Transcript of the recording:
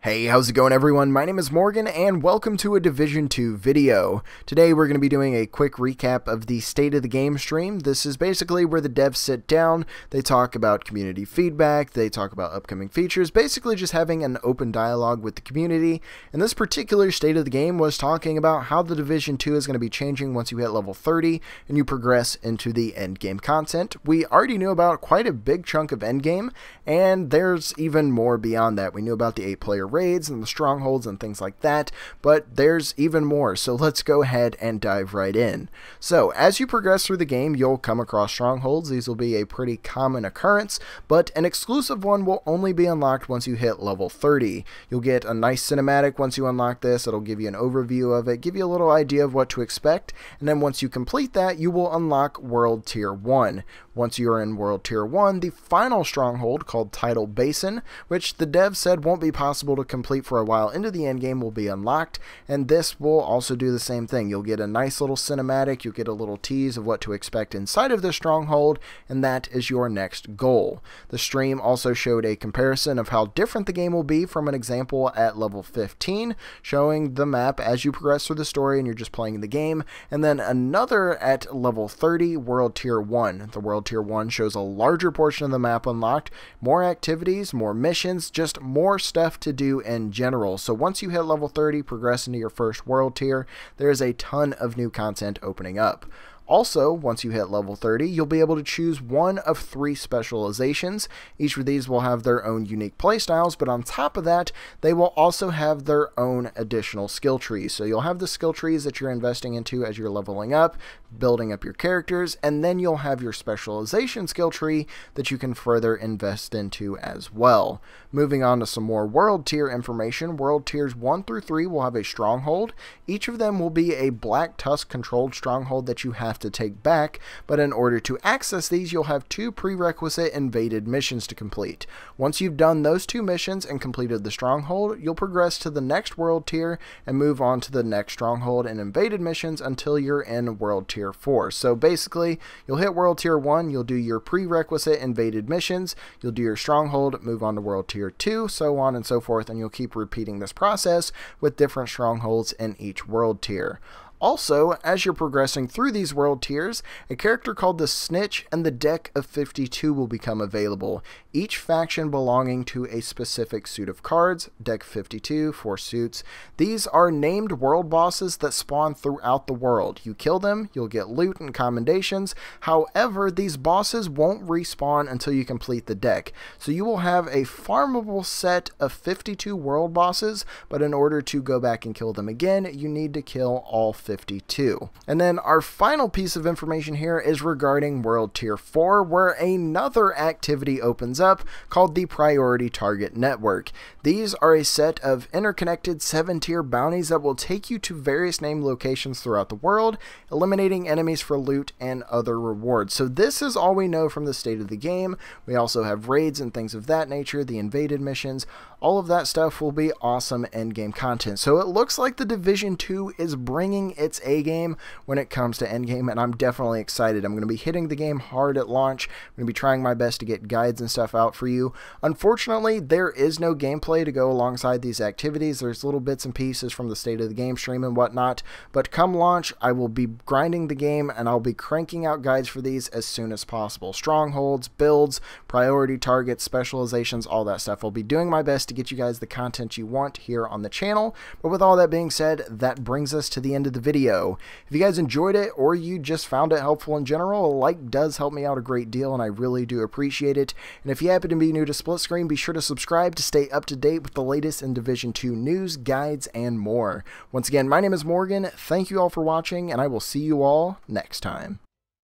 Hey, how's it going everyone? My name is Morgan and welcome to a Division 2 video. Today we're going to be doing a quick recap of the State of the Game stream. This is basically where the devs sit down, they talk about community feedback, they talk about upcoming features, basically just having an open dialogue with the community. And this particular State of the Game was talking about how the Division 2 is going to be changing once you hit level 30 and you progress into the endgame content. We already knew about quite a big chunk of endgame, and there's even more beyond that. We knew about the 8-player raids and the strongholds and things like that, but there's even more, so let's go ahead and dive right in. So as you progress through the game, you'll come across strongholds. These will be a pretty common occurrence, but an exclusive one will only be unlocked once you hit level 30. You'll get a nice cinematic once you unlock this. It'll give you an overview of it, give you a little idea of what to expect, and then once you complete that, you will unlock World Tier 1. Once you're in World Tier 1, the final stronghold, called Tidal Basin, which the devs said won't be possible to complete for a while into the endgame, will be unlocked, and this will also do the same thing. You'll get a nice little cinematic, you'll get a little tease of what to expect inside of the stronghold, and that is your next goal. The stream also showed a comparison of how different the game will be from an example at level 15, showing the map as you progress through the story and you're just playing the game, and then another at level 30, World Tier 1. The World Tier 1 shows a larger portion of the map unlocked, more activities, more missions, just more stuff to do in general. So once you hit level 30, progress into your first world tier, there is a ton of new content opening up. Also, once you hit level 30, you'll be able to choose one of 3 specializations. Each of these will have their own unique playstyles, but on top of that, they will also have their own additional skill trees. So you'll have the skill trees that you're investing into as you're leveling up, building up your characters, and then you'll have your specialization skill tree that you can further invest into as well. Moving on to some more world tier information, world tiers 1 through 3 will have a stronghold. Each of them will be a Black Tusk controlled stronghold that you have to take back, but in order to access these, you'll have 2 prerequisite invaded missions to complete. Once you've done those 2 missions and completed the stronghold, you'll progress to the next world tier and move on to the next stronghold and invaded missions until you're in world tier 4. So basically, you'll hit world tier 1, you'll do your prerequisite invaded missions, you'll do your stronghold, move on to world tier 2, so on and so forth, and you'll keep repeating this process with different strongholds in each world tier. Also, as you're progressing through these world tiers, a character called the Snitch and the Deck of 52 will become available, each faction belonging to a specific suit of cards. Deck 52, 4 suits. These are named world bosses that spawn throughout the world. You kill them, you'll get loot and commendations. However, these bosses won't respawn until you complete the deck. So you will have a farmable set of 52 world bosses, but in order to go back and kill them again, you need to kill all 52. And then our final piece of information here is regarding World Tier 4, where another activity opens up called the Priority Target Network. These are a set of interconnected 7-tier bounties that will take you to various named locations throughout the world, eliminating enemies for loot and other rewards. So this is all we know from the state of the game. We also have raids and things of that nature, the invaded missions. All of that stuff will be awesome endgame content. So it looks like the Division 2 is bringing its A game when it comes to endgame, and I'm definitely excited. I'm going to be hitting the game hard at launch. I'm going to be trying my best to get guides and stuff out for you. Unfortunately, there is no gameplay to go alongside these activities. There's little bits and pieces from the State of the Game stream and whatnot, but come launch, I will be grinding the game and I'll be cranking out guides for these as soon as possible. Strongholds, builds, priority targets, specializations, all that stuff. I'll be doing my best to get you guys the content you want here on the channel. But with all that being said, that brings us to the end of the video. If you guys enjoyed it or you just found it helpful in general, a like does help me out a great deal and I really do appreciate it. And if you happen to be new to Split Screen, be sure to subscribe to stay up to date with the latest in Division 2 news, guides, and more. Once again, my name is Morgan. Thank you all for watching, and I will see you all next time.